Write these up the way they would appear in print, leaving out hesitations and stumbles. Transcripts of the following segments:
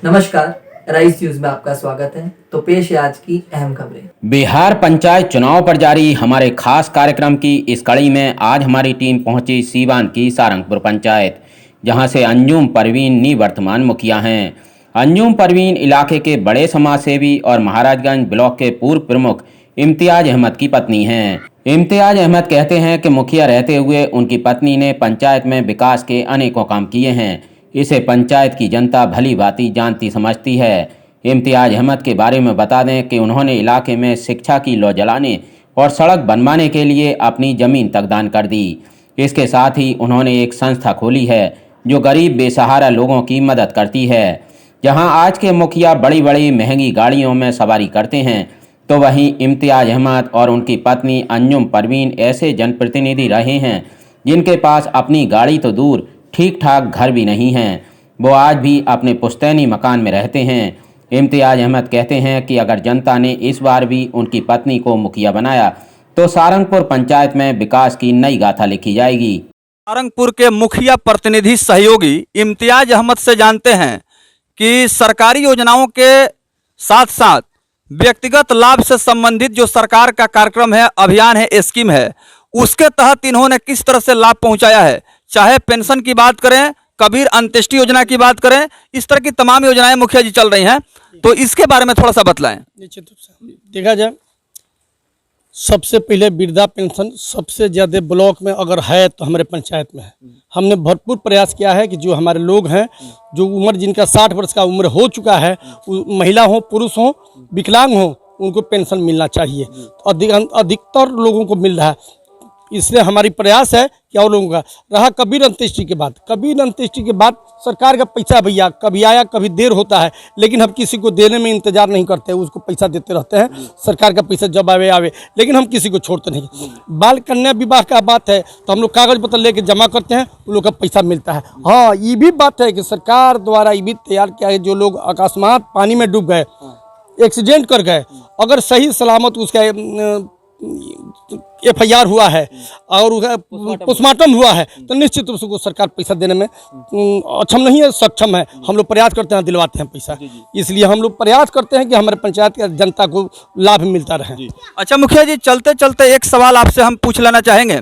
नमस्कार, rice news में आपका स्वागत है। तो पेश है आज की अहम खबरें। बिहार पंचायत चुनाव पर जारी हमारे खास कार्यक्रम की इस कड़ी में आज हमारी टीम पहुंची सीवान की सारंगपुर पंचायत, जहां से अंजुम परवीन निवर्तमान मुखिया हैं। अंजुम परवीन इलाके के बड़े समाजसेवी और महाराजगंज ब्लॉक के पूर्व प्रमुख इम्तियाज अहमद की पत्नी हैं। इम्तियाज अहमद कहते हैं कि मुखिया रहते हुए उनकी पत्नी ने पंचायत में विकास के अनेकों काम किए हैं। इसे पंचायत की जनता भली भांति जानती समझती है। इम्तियाज अहमद के बारे में बता दें कि उन्होंने इलाके में शिक्षा की लौ जलाने और सड़क बनवाने के लिए अपनी ज़मीन तक दान कर दी। इसके साथ ही उन्होंने एक संस्था खोली है जो गरीब बेसहारा लोगों की मदद करती है। जहां आज के मुखिया बड़ी बड़ी महंगी गाड़ियों में सवारी करते हैं, तो वहीं इम्तियाज अहमद और उनकी पत्नी अंजुम परवीन ऐसे जनप्रतिनिधि रहे हैं जिनके पास अपनी गाड़ी तो दूर ठीक ठाक घर भी नहीं हैं। वो आज भी अपने पुश्तैनी मकान में रहते हैं। इम्तियाज अहमद कहते हैं कि अगर जनता ने इस बार भी उनकी पत्नी को मुखिया बनाया तो सारंगपुर पंचायत में विकास की नई गाथा लिखी जाएगी। सारंगपुर के मुखिया प्रतिनिधि सहयोगी इम्तियाज अहमद से जानते हैं कि सरकारी योजनाओं के साथ साथ व्यक्तिगत लाभ से संबंधित जो सरकार का कार्यक्रम है, अभियान है, स्कीम है, उसके तहत इन्होंने किस तरह से लाभ पहुंचाया है। चाहे पेंशन की बात करें, कबीर अंत्येष्टि योजना की बात करें, इस तरह की तमाम योजनाएं मुखिया जी चल रही हैं, तो इसके बारे में थोड़ा सा बतलाएं। निश्चित रूप से देखा जाए, सबसे पहले वृद्धा पेंशन सबसे ज़्यादा ब्लॉक में अगर है तो हमारे पंचायत में है। हमने भरपूर प्रयास किया है कि जो हमारे लोग हैं, जो उम्र जिनका 60 वर्ष का उम्र हो चुका है, महिला हो, पुरुष हो, विकलांग हो, उनको पेंशन मिलना चाहिए। तो अधिकतर लोगों को मिल रहा है। इसलिए हमारी प्रयास है कि और लोगों का रहा। कबीर अंत्येष्टि के बाद सरकार का पैसा भैया कभी आया कभी देर होता है, लेकिन हम किसी को देने में इंतजार नहीं करते, उसको पैसा देते रहते हैं। सरकार का पैसा जब आवे, लेकिन हम किसी को छोड़ते नहीं। बाल कन्या विवाह का बात है तो हम लोग कागज पत्र लेके जमा करते हैं, उन लोग का पैसा मिलता है। हाँ, ये भी बात है कि सरकार द्वारा ये भी तैयार किया है, जो लोग अकस्मात पानी में डूब गए, एक्सीडेंट कर गए, अगर सही सलामत उसका FIR हुआ है और पोस्टमार्टम हुआ है, तो निश्चित रूप से सरकार पैसा देने में अक्षम नहीं है, सक्षम है। हम लोग प्रयास करते हैं, दिलवाते हैं पैसा। इसलिए हम लोग प्रयास करते हैं कि हमारे पंचायत की जनता को लाभ मिलता रहे। अच्छा मुखिया जी, चलते चलते एक सवाल आपसे हम पूछ लेना चाहेंगे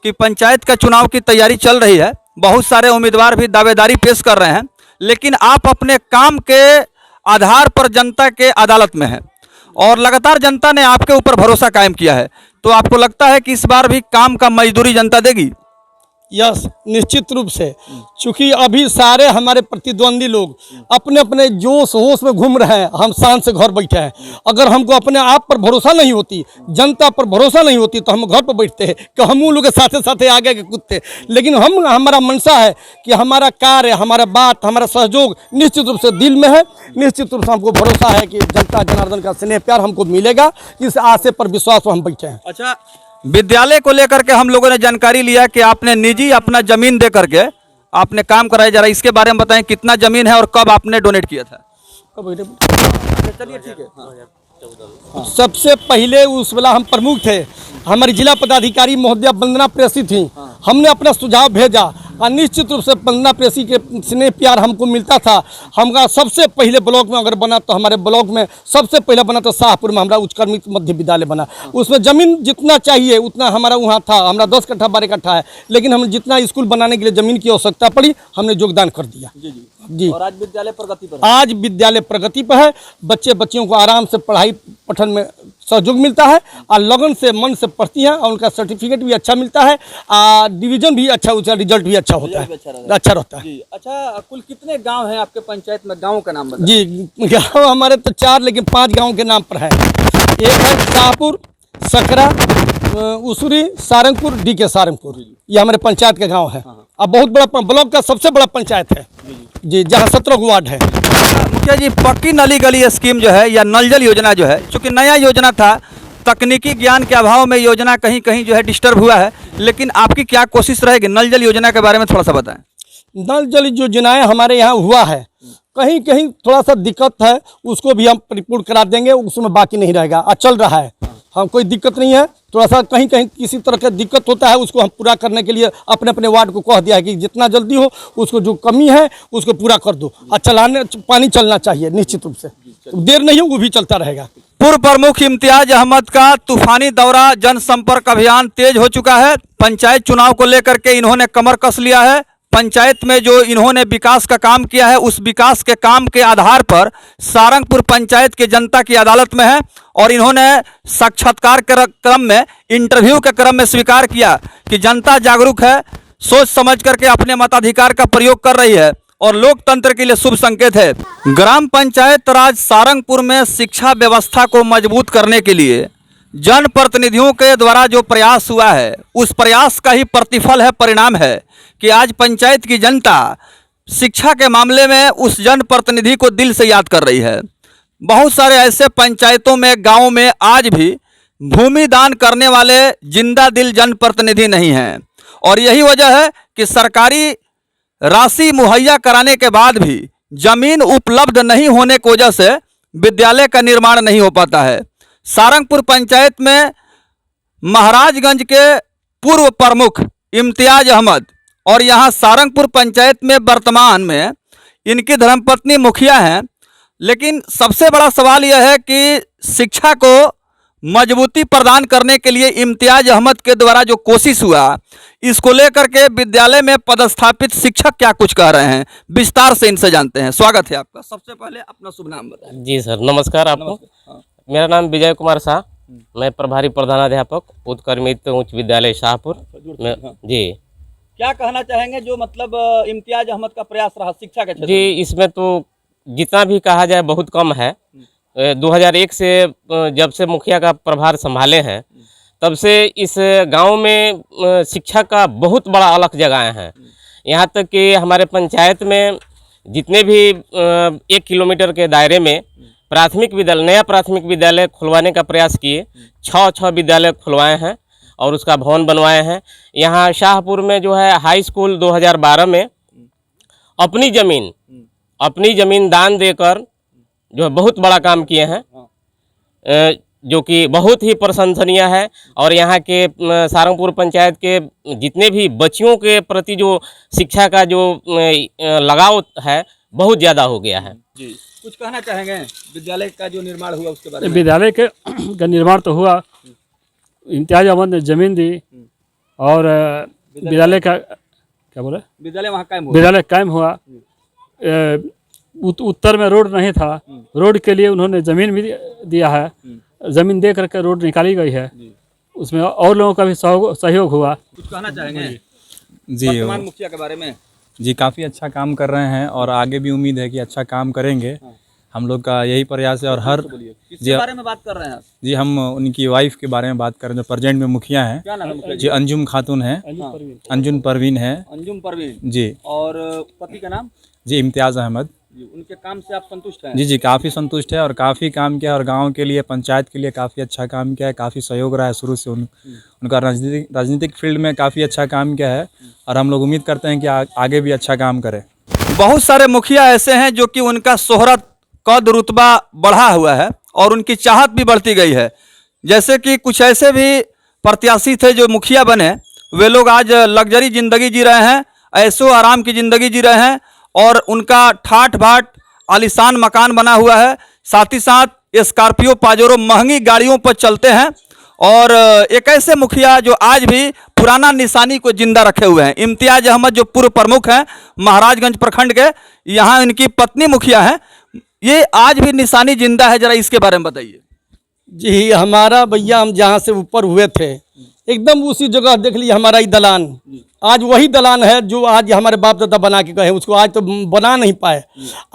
कि पंचायत का चुनाव की तैयारी चल रही है, बहुत सारे उम्मीदवार भी दावेदारी पेश कर रहे हैं, लेकिन आप अपने काम के आधार पर जनता के अदालत में हैं और लगातार जनता ने आपके ऊपर भरोसा कायम किया है, तो आपको लगता है कि इस बार भी काम का मजदूरी जनता देगी? यस, निश्चित रूप से। चूँकि अभी सारे हमारे प्रतिद्वंदी लोग अपने अपने जोश होश में घूम रहे हैं, हम शान से घर बैठे हैं। अगर हमको अपने आप पर भरोसा नहीं होती, जनता पर भरोसा नहीं होती, तो हम घर पर बैठते हैं कि हम उन लोग के साथ साथ आगे के कुत्ते। लेकिन हमारा मनसा है कि हमारा कार्य, हमारा बात, हमारा सहयोग निश्चित रूप से दिल में है। निश्चित रूप से हमको भरोसा है कि जनता जनार्दन का स्नेह प्यार हमको मिलेगा। इस आशय पर विश्वास हम बैठे हैं। अच्छा, विद्यालय को लेकर के हम लोगों ने जानकारी लिया कि आपने निजी अपना जमीन दे करके आपने काम कराया जा रहा है, इसके बारे में बताएं, कितना जमीन है और कब आपने डोनेट किया था? चलिए ठीक है। सबसे पहले उस वेला हम प्रमुख थे, हमारी जिला पदाधिकारी महोदया वंदना प्रेसी थी। हमने अपना सुझाव भेजा और निश्चित रूप से वंदना प्रेसी के स्नेह प्यार हमको मिलता था। हमारा सबसे पहले ब्लॉक में अगर बना तो हमारे ब्लॉक में सबसे पहले बना तो शाहपुर में हमारा उच्चक्रमित मध्य विद्यालय बना। उसमें ज़मीन जितना चाहिए उतना हमारा वहाँ था। हमारा 10 कट्ठा 12 कट्ठा है, लेकिन हम जितना स्कूल बनाने के लिए ज़मीन की आवश्यकता पड़ी, हमने योगदान कर दिया। जी। और आज विद्यालय प्रगति पर आज विद्यालय प्रगति पर है। बच्चियों को आराम से पढ़ाई पठन में सहयोग मिलता है और लगन से मन से पढ़ती हैं और उनका सर्टिफिकेट भी अच्छा मिलता है और डिवीजन भी अच्छा, उसका रिजल्ट भी अच्छा होता है, अच्छा रहता है। अच्छा, कुल कितने गांव हैं आपके पंचायत में? गांव का नाम बताएं। जी, गांव हमारे तो 4, लेकिन 5 गांव के नाम पर है। एक है शाहपुर, सकरा, उसुरी, सारंगपुर, DK सारंगपुर, ये हमारे पंचायत का गाँव है। अब बहुत बड़ा ब्लॉक का सबसे बड़ा पंचायत है जी, जहाँ 17 वार्ड है। मुखिया जी, पक्की नली गली स्कीम जो है या नल जल योजना जो है, चूँकि नया योजना था, तकनीकी ज्ञान के अभाव में योजना कहीं कहीं जो है डिस्टर्ब हुआ है, लेकिन आपकी क्या कोशिश रहेगी नल जल योजना के बारे में थोड़ा सा बताएं। नल जल योजनाएं हमारे यहाँ हुआ है, कहीं कहीं थोड़ा सा दिक्कत है, उसको भी हम परिपूर्ण करा देंगे, उसमें बाकी नहीं रहेगा और चल रहा है। हम कोई दिक्कत नहीं है। थोड़ा सा कहीं कहीं किसी तरह का दिक्कत होता है, उसको हम पूरा करने के लिए अपने अपने वार्ड को कह दिया है कि जितना जल्दी हो उसको जो कमी है उसको पूरा कर दो। और पानी चलना चाहिए निश्चित रूप से, देर नहीं हो वो भी चलता रहेगा। पूर्व प्रमुख इम्तियाज अहमद का तूफानी दौरा जनसंपर्क अभियान तेज हो चुका है। पंचायत चुनाव को लेकर के इन्होंने कमर कस लिया है। पंचायत में जो इन्होंने विकास का काम किया है, उस विकास के काम के आधार पर सारंगपुर पंचायत की जनता की अदालत में है और इन्होंने साक्षात्कार के क्रम में, इंटरव्यू के क्रम में स्वीकार किया कि जनता जागरूक है, सोच समझ करके अपने मताधिकार का प्रयोग कर रही है और लोकतंत्र के लिए शुभ संकेत है। ग्राम पंचायत राज सारंगपुर में शिक्षा व्यवस्था को मजबूत करने के लिए जनप्रतिनिधियों के द्वारा जो प्रयास हुआ है, उस प्रयास का ही प्रतिफल है, परिणाम है कि आज पंचायत की जनता शिक्षा के मामले में उस जनप्रतिनिधि को दिल से याद कर रही है। बहुत सारे ऐसे पंचायतों में, गांवों में आज भी भूमि दान करने वाले जिंदा दिल जनप्रतिनिधि नहीं हैं और यही वजह है कि सरकारी राशि मुहैया कराने के बाद भी जमीन उपलब्ध नहीं होने की वजह से विद्यालय का निर्माण नहीं हो पाता है। सारंगपुर पंचायत में महाराजगंज के पूर्व प्रमुख इम्तियाज अहमद और यहाँ सारंगपुर पंचायत में वर्तमान में इनकी धर्मपत्नी मुखिया हैं। लेकिन सबसे बड़ा सवाल यह है कि शिक्षा को मजबूती प्रदान करने के लिए इम्तियाज अहमद के द्वारा जो कोशिश हुआ, इसको लेकर के विद्यालय में पदस्थापित शिक्षक क्या कुछ कह रहे हैं, विस्तार से इनसे जानते हैं। स्वागत है आपका। सबसे पहले अपना शुभ नाम बताएं। जी सर, नमस्कार आपको। मेरा नाम विजय कुमार शाह, मैं प्रभारी प्रधानाध्यापक उत्कर्मित उच्च विद्यालय शाहपुर में। जी, क्या कहना चाहेंगे जो मतलब इम्तियाज अहमद का प्रयास रहा शिक्षा के क्षेत्र जी, इसमें तो जितना भी कहा जाए बहुत कम है। 2001 से जब से मुखिया का प्रभार संभाले हैं, तब से इस गांव में शिक्षा का बहुत बड़ा अलग जगह है। यहाँ तक कि हमारे पंचायत में जितने भी 1 किलोमीटर के दायरे में प्राथमिक विद्यालय, नया प्राथमिक विद्यालय खुलवाने का प्रयास किए, 6 विद्यालय खुलवाए हैं और उसका भवन बनवाए हैं। यहाँ शाहपुर में जो है हाई स्कूल 2012 में अपनी ज़मीन दान देकर जो है बहुत बड़ा काम किए हैं, जो कि बहुत ही प्रशंसनीय है। और यहाँ के सारंगपुर पंचायत के जितने भी बच्चियों के प्रति जो शिक्षा का जो लगाव है बहुत ज़्यादा हो गया है। जी, कुछ कहना चाहेंगे विद्यालय का जो निर्माण हुआ उसके बारे में? विद्यालय का निर्माण तो हुआ, इम्तियाज अहमद ने जमीन दी और विद्यालय का क्या बोले, विद्यालय वहाँ कायम हुआ। विद्यालय कायम हुआ। उत्तर में रोड नहीं था, रोड के लिए उन्होंने ज़मीन भी दिया है, ज़मीन दे करके रोड निकाली गई है, उसमें और लोगों का भी सहयोग हुआ। कुछ कहना चाहेंगे जी वर्तमान मुखिया के बारे में? जी, काफ़ी अच्छा काम कर रहे हैं और आगे भी उम्मीद है कि अच्छा काम करेंगे। हम लोग का यही प्रयास है और हर किसके बारे में बात कर रहे हैं आप? जी, हम उनकी वाइफ के बारे में बात कर रहे हैं जो प्रेजेंट में मुखिया हैं। क्या नाम है मुखिया जी, अंजुम खातून है, अंजुम परवीन है। अंजुम परवीन जी। और पति का नाम? जी, इम्तियाज अहमद। उनके काम से आप संतुष्ट हैं? जी जी, काफ़ी संतुष्ट है और काफ़ी काम किया और गांव के लिए, पंचायत के लिए काफ़ी अच्छा काम किया है। काफ़ी सहयोग रहा है शुरू से उनका राजनीतिक फील्ड में काफ़ी अच्छा काम किया है और हम लोग उम्मीद करते हैं कि आगे भी अच्छा काम करें। बहुत सारे मुखिया ऐसे हैं जो कि उनका शोहरत, कद, रुतबा बढ़ा हुआ है और उनकी चाहत भी बढ़ती गई है। जैसे कि कुछ ऐसे भी प्रत्याशी थे जो मुखिया बने, वे लोग आज लग्जरी ज़िंदगी जी रहे हैं, ऐशो आराम की ज़िंदगी जी रहे हैं और उनका ठाठ बाट आलीशान मकान बना हुआ है। साथ ही साथ स्कॉर्पियो, पाजेरो महंगी गाड़ियों पर चलते हैं और एक ऐसे मुखिया जो आज भी पुराना निशानी को जिंदा रखे हुए हैं। इम्तियाज अहमद जो पूर्व प्रमुख हैं महाराजगंज प्रखंड के, यहाँ इनकी पत्नी मुखिया हैं, ये आज भी निशानी जिंदा है। जरा इसके बारे में बताइए। जी, हमारा भैया, हम जहाँ से ऊपर हुए थे एकदम उसी जगह देख लीजिए हमारा ही दलान, आज वही दलान है जो आज हमारे बाप दादा बना के गए, उसको आज तो बना नहीं पाए।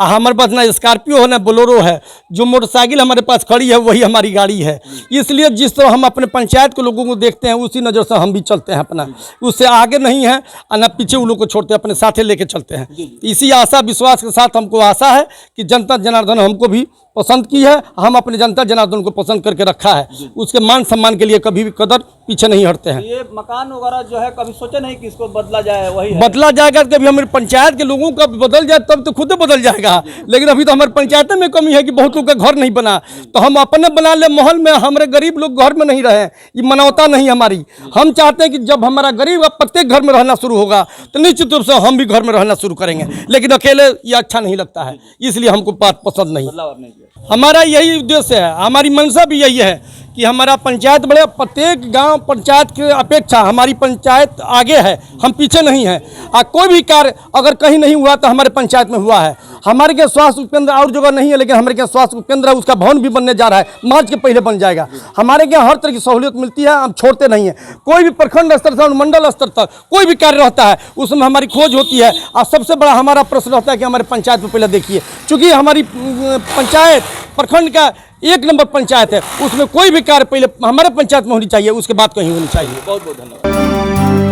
हमारे पास ना स्कॉर्पियो है ना बोलेरो है, जो मोटरसाइकिल हमारे पास खड़ी है वही हमारी गाड़ी है। इसलिए जिस तरह हम अपने पंचायत के लोगों को देखते हैं उसी नज़र से हम भी चलते हैं अपना, उससे आगे नहीं है और ना पीछे उन लोग को छोड़ते हैं, अपने साथे लेके चलते हैं। इसी आशा विश्वास के साथ हमको आशा है कि जनता जनार्दन हमको भी पसंद की है, हम अपने जनता जनार्दन को पसंद करके रखा है, उसके मान सम्मान के लिए कभी भी कदर पीछे नहीं हटते हैं। ये मकान वगैरह जो है कभी सोचे नहीं कि इसको बदला जाए वही है। बदला जाएगा तो कभी हमारे पंचायत के लोगों का बदल जाए तब तो खुद बदल जाएगा, लेकिन अभी तो हमारे पंचायत में कमी है कि बहुत लोग का घर नहीं बना, तो हम अपने बना ले महल में, हमारे गरीब लोग घर में नहीं रहे, ये मानवता नहीं हमारी। हम चाहते हैं कि जब हमारा गरीब प्रत्येक घर में रहना शुरू होगा तो निश्चित रूप से हम भी घर में रहना शुरू करेंगे, लेकिन अकेले ये अच्छा नहीं लगता है, इसलिए हमको बात पसंद नहीं। हमारा यही उद्देश्य है, हमारी मंशा भी यही है कि हमारा पंचायत बढ़े। प्रत्येक गांव पंचायत की अपेक्षा हमारी पंचायत आगे है, हम पीछे नहीं हैं। कोई भी कार्य अगर कहीं नहीं हुआ तो हमारे पंचायत में हुआ है। हमारे के स्वास्थ्य उपकेंद्र और जगह नहीं है, लेकिन हमारे के स्वास्थ्य उपकेंद्र है, उसका भवन भी बनने जा रहा है, मार्च के पहले बन जाएगा। हमारे यहाँ हर तरह की सहूलियत मिलती है, हम छोड़ते नहीं हैं। कोई भी प्रखंड स्तर से मंडल स्तर तक कोई भी कार्य रहता है उसमें हमारी खोज होती है। और सबसे बड़ा हमारा प्रश्न रहता है कि हमारे पंचायत में पहले देखिए, चूँकि हमारी पंचायत प्रखंड का 1 नंबर पंचायत है, उसमें कोई भी कार्य पहले हमारे पंचायत में होनी चाहिए, उसके बाद कहीं होनी चाहिए। बहुत बहुत धन्यवाद।